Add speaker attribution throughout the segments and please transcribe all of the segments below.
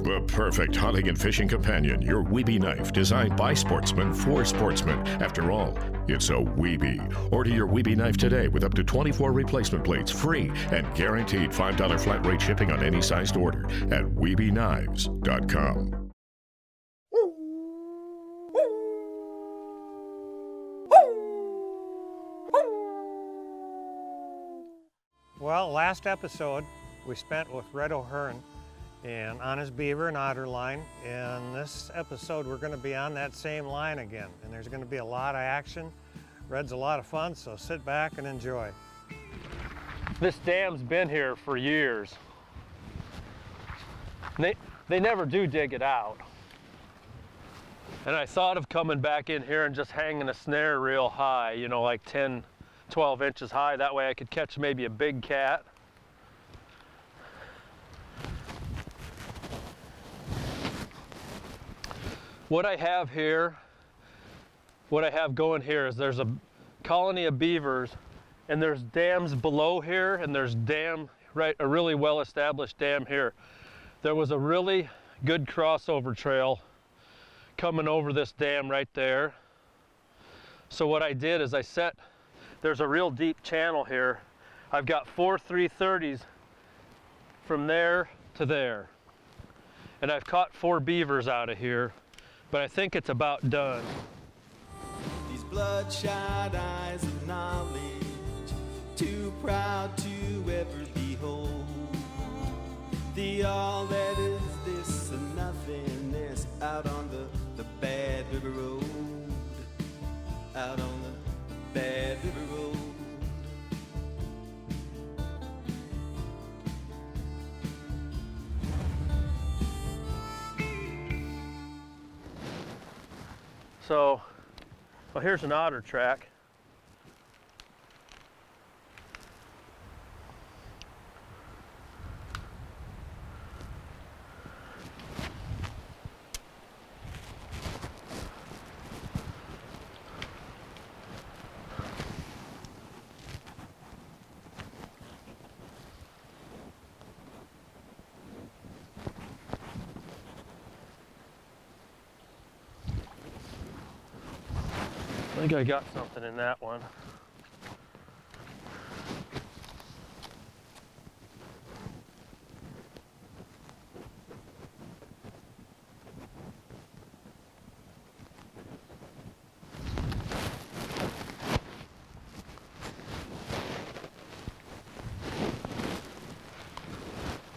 Speaker 1: The perfect hunting and fishing companion, your Weebie knife, designed by sportsmen for sportsmen. After all, it's a Weebie. Order your Weebie knife today with up to 24 replacement plates, free, and guaranteed $5 flat rate shipping on any sized order at WeebieKnives.com.
Speaker 2: Well, last episode we spent with Red O'Hearn and on his beaver and otter line. In this episode we're going to be on that same line again, and there's going to be a lot of action. Red's a lot of fun, so sit back and enjoy.
Speaker 3: This dam's been here for years. They never do dig it out. And I thought of coming back in here and just hanging a snare real high, you know, like 10, 12 inches high. That way I could catch maybe a big cat. What I have here, what I have going here is there's a colony of beavers, and there's dams below here, and there's a really well-established dam here. There was a really good crossover trail coming over this dam right there. So what I did is there's a real deep channel here. I've got 4 330s from there to there. And I've caught 4 beavers out of here, but I think it's about done.
Speaker 4: These bloodshot eyes of knowledge, too proud to ever behold. The all that is this and nothingness out on the bad river road. Out on the bad river road.
Speaker 3: So, well, here's an otter track. I think I got something in that one.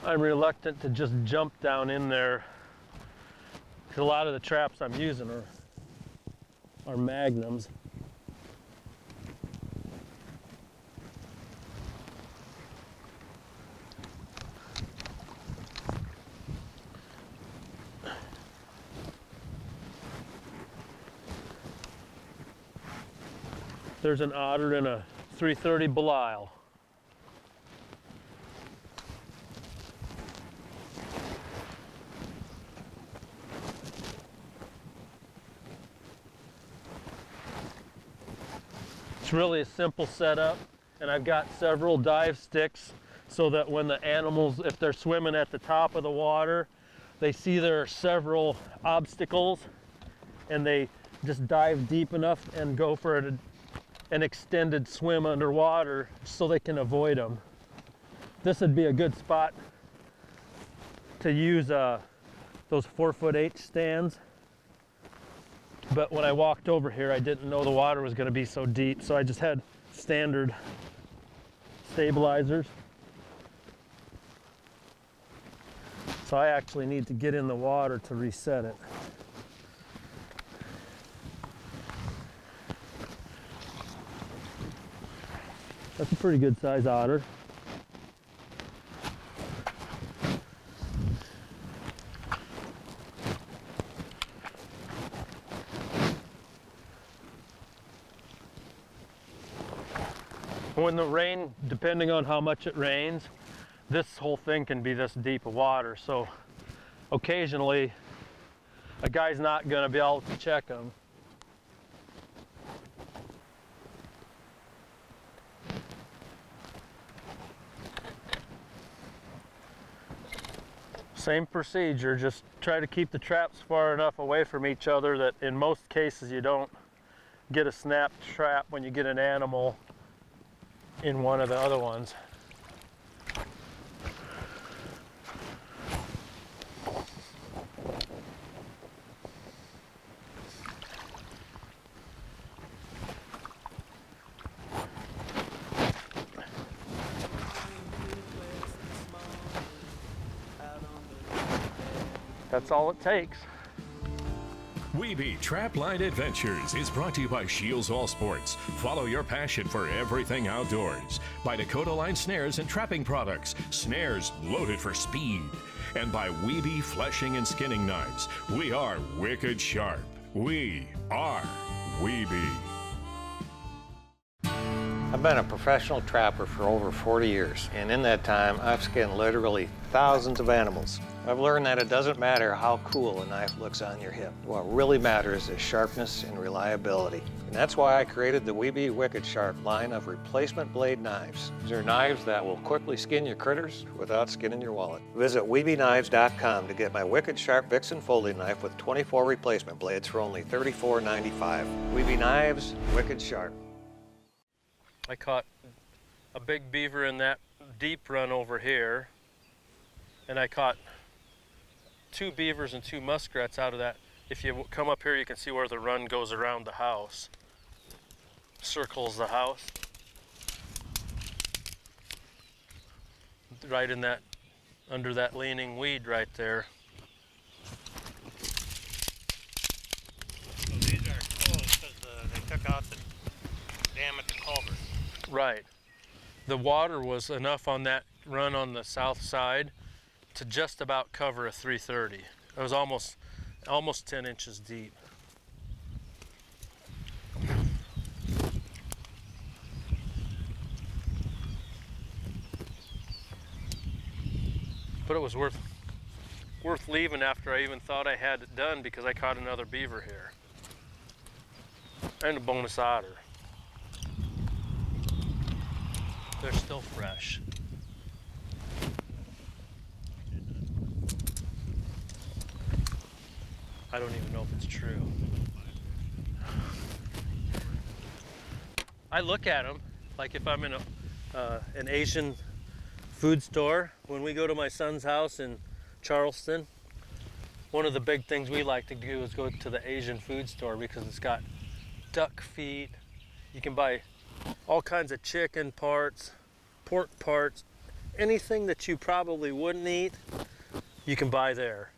Speaker 3: I'm reluctant to just jump down in there because a lot of the traps I'm using are magnums. There's an otter in a 330 Belial. It's really a simple setup, and I've got several dive sticks so that when the animals, if they're swimming at the top of the water, they see there are several obstacles and they just dive deep enough and go for an extended swim underwater so they can avoid them. This would be a good spot to use those 4'8" stands. But when I walked over here, I didn't know the water was going to be so deep, so I just had standard stabilizers. So I actually need to get in the water to reset it. That's a pretty good size otter. When the rain, depending on how much it rains, this whole thing can be this deep of water. So occasionally a guy's not going to be able to check them. Same procedure, just try to keep the traps far enough away from each other that in most cases you don't get a snap trap when you get an animal in one of the other ones. That's all it takes.
Speaker 1: Wiebe Trapline Adventures is brought to you by Shields All Sports. Follow your passion for everything outdoors. By Dakota Line Snares and Trapping Products. Snares loaded for speed. And by Weebie Fleshing and Skinning Knives. We are wicked sharp. We are Weebie.
Speaker 2: I've been a professional trapper for over 40 years, and in that time, I've skinned literally thousands of animals. I've learned that it doesn't matter how cool a knife looks on your hip. What really matters is sharpness and reliability. And that's why I created the Weebie Wicked Sharp line of replacement blade knives. These are knives that will quickly skin your critters without skinning your wallet. Visit WeebieKnives.com to get my Wicked Sharp Vixen folding knife with 24 replacement blades for only $34.95. Weebie Knives, Wicked Sharp.
Speaker 3: I caught a big beaver in that deep run over here, and I caught 2 beavers and 2 muskrats out of that. If you come up here, you can see where the run goes around the house, circles the house. Right in that, under that leaning weed right there.
Speaker 2: So these are closed because they took out the dam at the culvert.
Speaker 3: Right. The water was enough on that run on the south side to just about cover a 330. It was almost 10 inches deep. But it was worth leaving after I even thought I had it done because I caught another beaver here. And a bonus otter. They're still fresh. I don't even know if it's true. I look at them like if I'm in an Asian food store. When we go to my son's house in Charleston, one of the big things we like to do is go to the Asian food store because it's got duck feet. You can buy all kinds of chicken parts, pork parts, anything that you probably wouldn't eat, you can buy there.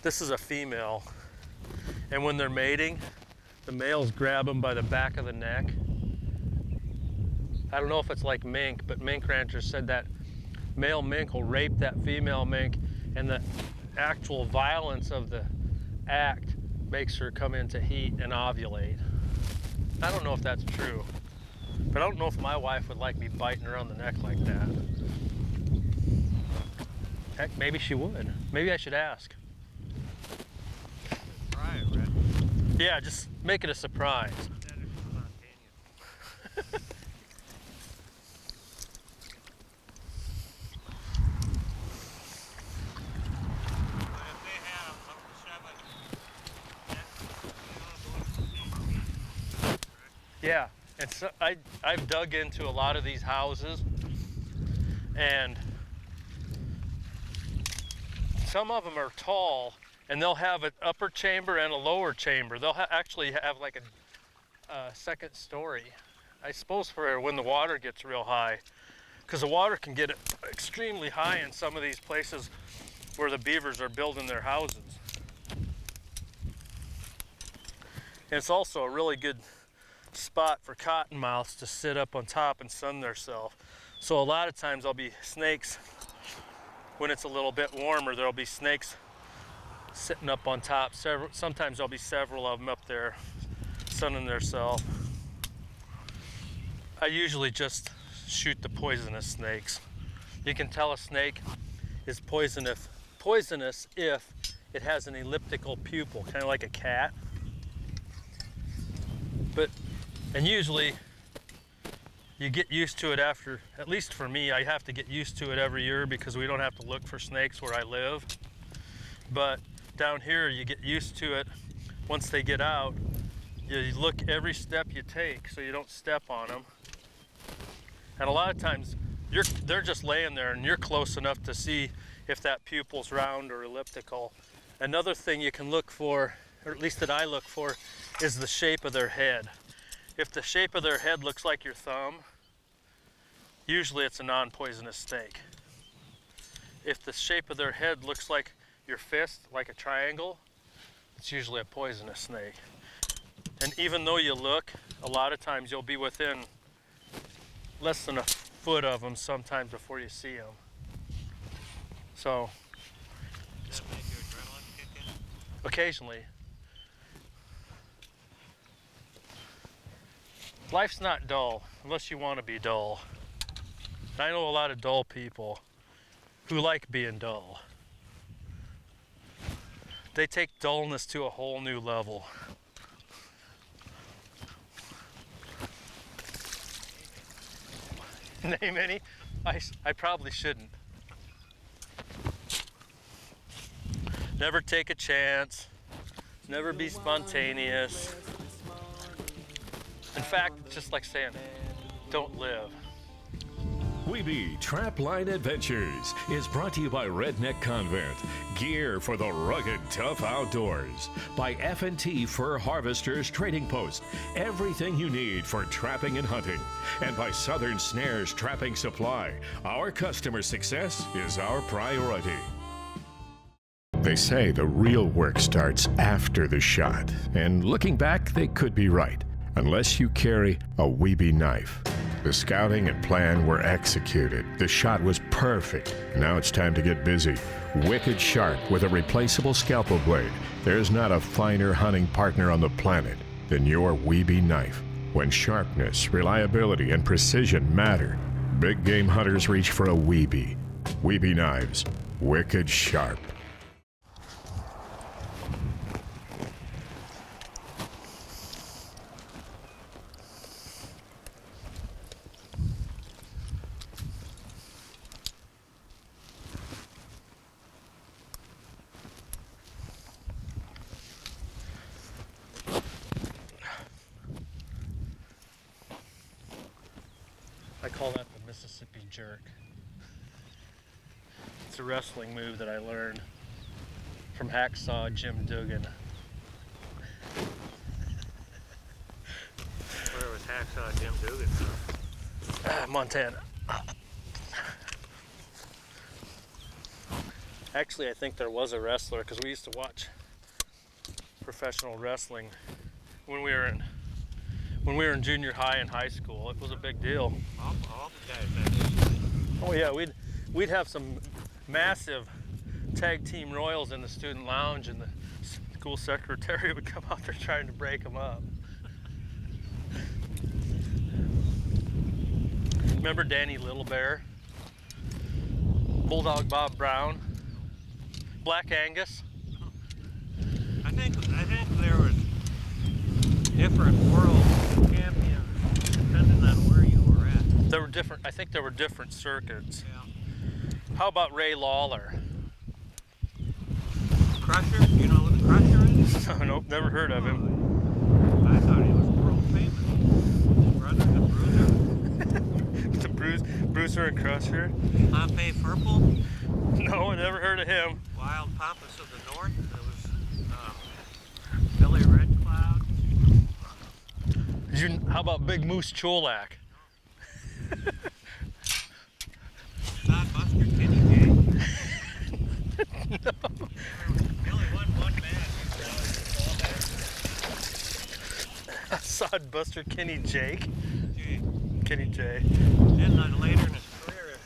Speaker 3: This is a female, and when they're mating, the males grab them by the back of the neck. I don't know if it's like mink, but mink ranchers said that male mink will rape that female mink, and the actual violence of the act makes her come into heat and ovulate. I don't know if that's true, but I don't know if my wife would like me biting her on the neck like that. Heck, maybe she would. Maybe I should ask.
Speaker 2: Try it, Red.
Speaker 3: Yeah, just make it a surprise.
Speaker 2: That is spontaneous.
Speaker 3: Yeah, and so I've dug into a lot of these houses, and some of them are tall, and they'll have an upper chamber and a lower chamber. They'll actually have like a second story, I suppose, for when the water gets real high, because the water can get extremely high in some of these places where the beavers are building their houses. And it's also a really good spot for cottonmouths to sit up on top and sun themselves. So a lot of times there'll be snakes, when it's a little bit warmer, there'll be snakes sitting up on top. Sometimes there'll be several of them up there sunning themselves. I usually just shoot the poisonous snakes. You can tell a snake is poisonous if it has an elliptical pupil, kind of like a cat. And usually you get used to it after, at least for me, I have to get used to it every year because we don't have to look for snakes where I live. But down here, you get used to it. Once they get out, you look every step you take so you don't step on them. And a lot of times, they're just laying there and you're close enough to see if that pupil's round or elliptical. Another thing you can look for, or at least that I look for, is the shape of their head. If the shape of their head looks like your thumb, usually it's a non-poisonous snake. If the shape of their head looks like your fist, like a triangle, it's usually a poisonous snake. And even though you look, a lot of times you'll be within less than a foot of them sometimes before you see them. So,
Speaker 2: Does that make your adrenaline kick in?
Speaker 3: occasionally. Life's not dull, unless you want to be dull. I know a lot of dull people who like being dull. They take dullness to a whole new level. Name any? I probably shouldn't. Never take a chance. Never be spontaneous. In fact, it's just like saying, don't live.
Speaker 1: Wiebe Trapline Adventures is brought to you by Redneck Convent, gear for the rugged, tough outdoors. By F&T Fur Harvesters Trading Post, everything you need for trapping and hunting. And by Southern Snares Trapping Supply, our customer success is our priority. They say the real work starts after the shot, and looking back, they could be right, unless you carry a Weebie knife. The scouting and plan were executed. The shot was perfect. Now it's time to get busy. Wicked sharp with a replaceable scalpel blade. There's not a finer hunting partner on the planet than your Weebie knife. When sharpness, reliability, and precision matter, big game hunters reach for a Weebie. Weebie knives, wicked sharp.
Speaker 3: I call that the Mississippi jerk. It's a wrestling move that I learned from Hacksaw Jim Duggan.
Speaker 2: Where was Hacksaw Jim Duggan from?
Speaker 3: Montana. Actually, I think there was a wrestler because we used to watch professional wrestling when we were in junior high and high school. It was a big deal.
Speaker 2: All the guys have.
Speaker 3: Oh yeah, we'd have some massive tag team royals in the student lounge, and the school secretary would come out there trying to break them up. Remember Danny Little Bear? Bulldog Bob Brown? Black Angus?
Speaker 2: I think there was different world champions depending on where you were at.
Speaker 3: There were different, I think there were different circuits.
Speaker 2: Yeah.
Speaker 3: How about Ray Lawler?
Speaker 2: Crusher? You know who the Crusher is?
Speaker 3: Nope, never heard of him.
Speaker 2: I thought he was world famous. His brother, the Bruiser.
Speaker 3: The Bruiser and Crusher?
Speaker 2: Pompey Purple.
Speaker 3: No, I never heard of him.
Speaker 2: Wild Pampas of the North. There was Billy Red Cloud.
Speaker 3: How about Big Moose Cholak?
Speaker 2: Not Buster Kenny J.
Speaker 3: No.
Speaker 2: Billy one man.
Speaker 3: I saw Buster Kenny Jake.
Speaker 2: J.
Speaker 3: Kenny J.
Speaker 2: Then later in his career,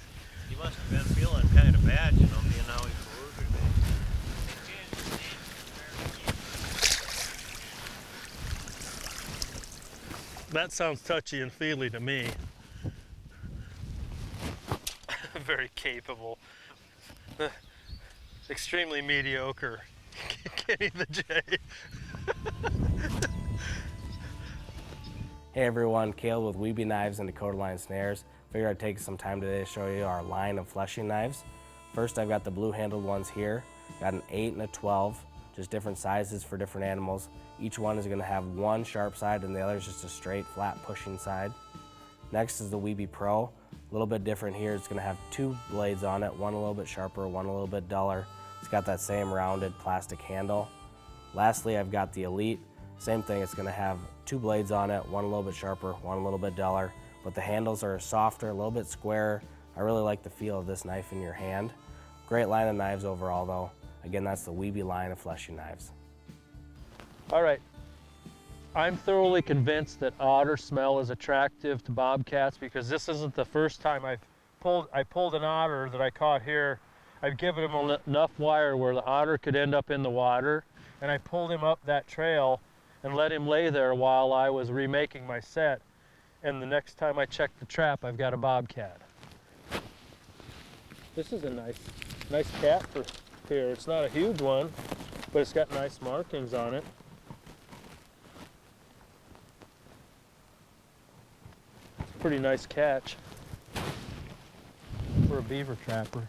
Speaker 2: he must have been feeling kind of bad, you know, being how he's a loser. They changed his name to
Speaker 3: That sounds touchy and feely to me. Very capable. Extremely mediocre. Kenny the J.
Speaker 5: Hey everyone, Caleb with Weebie Knives and Dakota Line Snares. Figured I'd take some time today to show you our line of fleshing knives. First, I've got the blue handled ones here. Got an 8 and a 12, just different sizes for different animals. Each one is going to have one sharp side and the other is just a straight flat pushing side. Next is the Wiebe Pro. A little bit different here. It's going to have 2 blades on it, one a little bit sharper, one a little bit duller. It's got that same rounded plastic handle. Lastly, I've got the Elite. Same thing, it's going to have 2 blades on it, one a little bit sharper, one a little bit duller, but the handles are softer, a little bit squarer. I really like the feel of this knife in your hand. Great line of knives overall though. Again, that's the Weebie line of fleshing knives.
Speaker 3: All right, I'm thoroughly convinced that otter smell is attractive to bobcats because this isn't the first time I pulled an otter that I caught here. I've given him enough wire where the otter could end up in the water, and I pulled him up that trail and let him lay there while I was remaking my set. And the next time I check the trap, I've got a bobcat. This is a nice cat for here. It's not a huge one, but it's got nice markings on it. It's a pretty nice catch for a beaver trapper.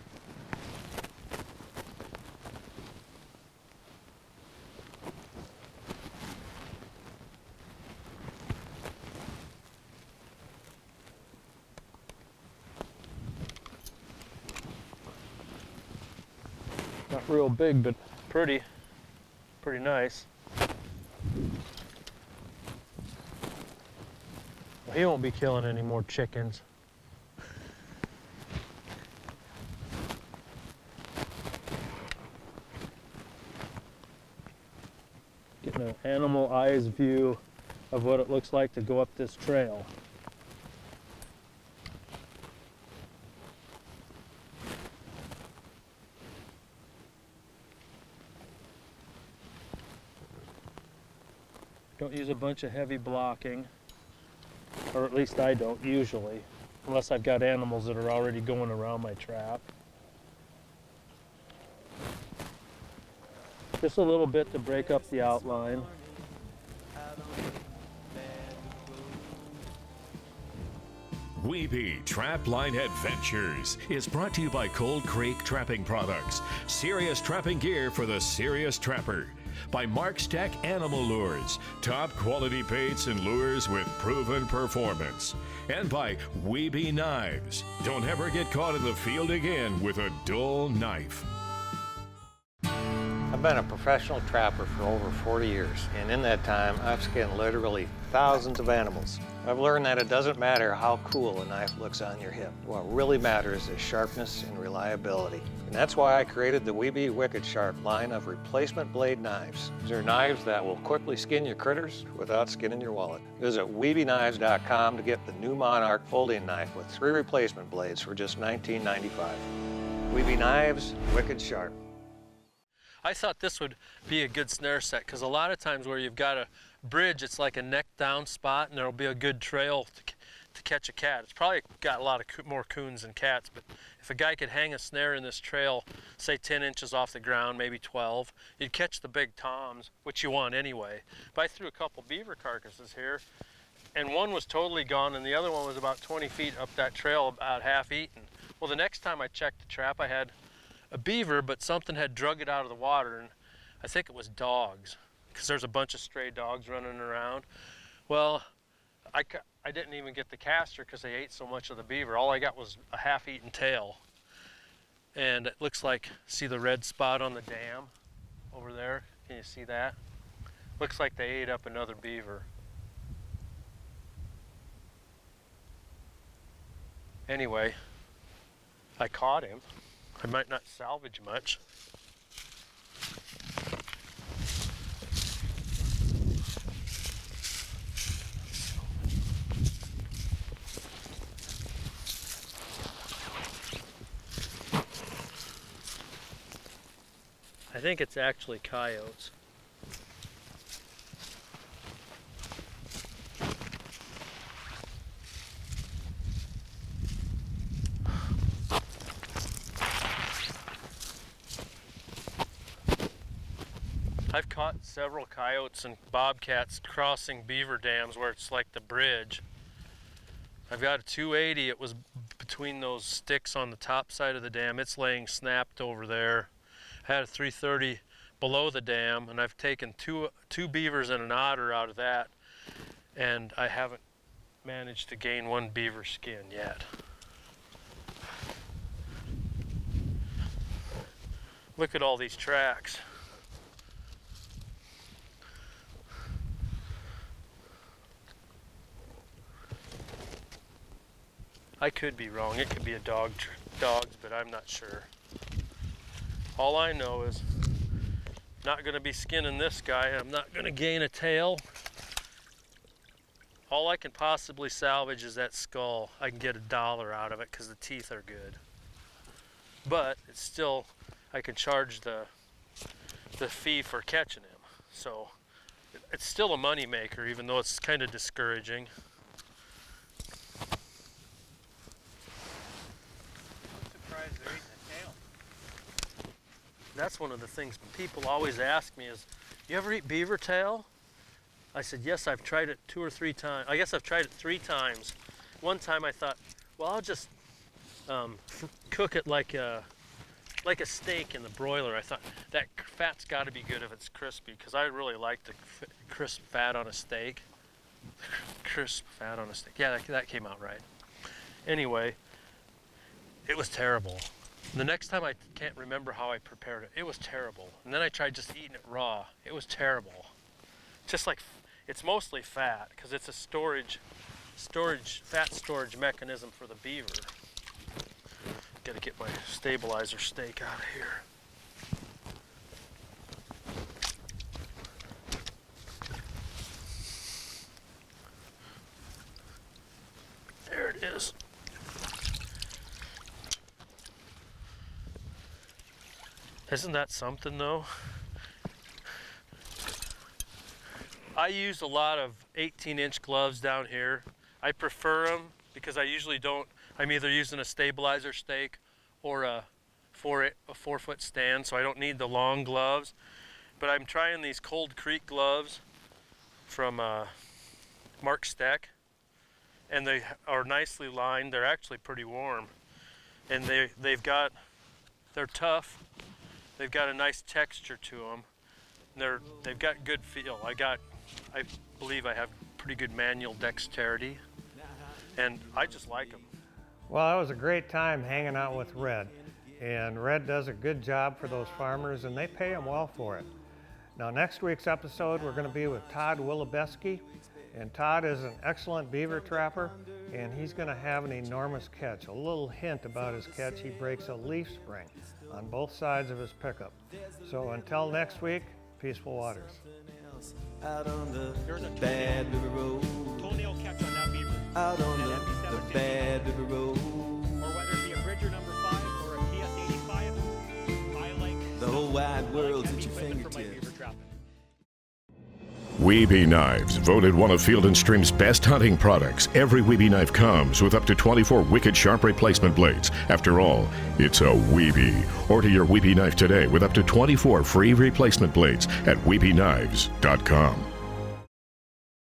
Speaker 3: Not real big, but pretty nice. Well, he won't be killing any more chickens. Getting an animal eyes view of what it looks like to go up this trail. Don't use a bunch of heavy blocking, or at least I don't usually, unless I've got animals that are already going around my trap. Just a little bit to break up the outline.
Speaker 1: Wiebe Trapline Adventures is brought to you by Cold Creek Trapping Products, serious trapping gear for the serious trapper. By Steck Animal Lures, top quality baits and lures with proven performance. And by Weebie Knives. Don't ever get caught in the field again with a dull knife.
Speaker 2: I've been a professional trapper for over 40 years, and in that time, I've skinned literally thousands of animals. I've learned that it doesn't matter how cool a knife looks on your hip. What really matters is sharpness and reliability. And that's why I created the Weebie Wicked Sharp line of replacement blade knives. These are knives that will quickly skin your critters without skinning your wallet. Visit WeebieKnives.com to get the new Monarch folding knife with 3 replacement blades for just $19.95. Weebie Knives, Wicked Sharp.
Speaker 3: I thought this would be a good snare set because a lot of times where you've got a bridge, it's like a neck down spot and there'll be a good trail to catch a cat. It's probably got a lot of more coons than cats, but if a guy could hang a snare in this trail, say 10 inches off the ground, maybe 12, you'd catch the big toms, which you want anyway. But I threw a couple beaver carcasses here, and one was totally gone and the other one was about 20 feet up that trail, about half eaten. Well, the next time I checked the trap, I had a beaver, but something had drug it out of the water, and I think it was dogs, because there's a bunch of stray dogs running around. Well, I didn't even get the caster because they ate so much of the beaver. All I got was a half-eaten tail. And it looks like, see the red spot on the dam over there? Can you see that? Looks like they ate up another beaver. Anyway, I caught him. I might not salvage much. I think it's actually coyotes. I've caught several coyotes and bobcats crossing beaver dams where it's like the bridge. I've got a 280. It was between those sticks on the top side of the dam. It's laying snapped over there. I had a 330 below the dam, and I've taken two beavers and an otter out of that, and I haven't managed to gain one beaver skin yet. Look at all these tracks. I could be wrong. It could be a dogs, but I'm not sure. All I know is not going to be skinning this guy. I'm not going to gain a tail. All I can possibly salvage is that skull. I can get $1 out of it because the teeth are good. But it's still, I can charge the fee for catching him. So it's still a money maker, even though it's kind of discouraging. That's one of the things people always ask me is, you ever eat beaver tail? I said, yes, I've tried it 2 or 3 times. I guess I've tried it 3 times. One time I thought, well, I'll just cook it like a steak in the broiler. I thought that fat's got to be good if it's crispy, because I really like the crisp fat on a steak. Crisp fat on a steak. Yeah, that came out right. Anyway, it was terrible. The next time I can't remember how I prepared it. It was terrible. And then I tried just eating it raw. It was terrible. Just like, it's mostly fat because it's a fat storage mechanism for the beaver. Gotta get my stabilizer steak out of here. There it is. Isn't that something though? I use a lot of 18-inch gloves down here. I prefer them because I usually don't, I'm either using a stabilizer stake or a 4-foot stand, so I don't need the long gloves. But I'm trying these Cold Creek gloves from Mark Steck, and they are nicely lined. They're actually pretty warm, and they're tough. They've got a nice texture to them. They've got good feel. I believe I have pretty good manual dexterity, and I just like them.
Speaker 2: Well, it was a great time hanging out with Red, and Red does a good job for those farmers, and they pay him well for it. Now, next week's episode, we're going to be with Todd Wilebeski, and Todd is an excellent beaver trapper, and he's going to have an enormous catch. A little hint about his catch: he breaks a leaf spring on both sides of his pickup. So until next week, peaceful waters.
Speaker 4: Out on the Bad River Road.
Speaker 6: Toenail catch on that beaver.
Speaker 4: Out on the Bad River Road.
Speaker 6: Or whether it be a Bridger number 5 or a TS-85, I like
Speaker 4: The whole wide world's at your
Speaker 6: for my beaver
Speaker 4: fingertips.
Speaker 6: trapping.
Speaker 1: Weebie Knives, voted one of Field & Stream's best hunting products. Every Weebie knife comes with up to 24 wicked sharp replacement blades. After all, it's a Weebie. Order your Weebie knife today with up to 24 free replacement blades at WeebieKnives.com.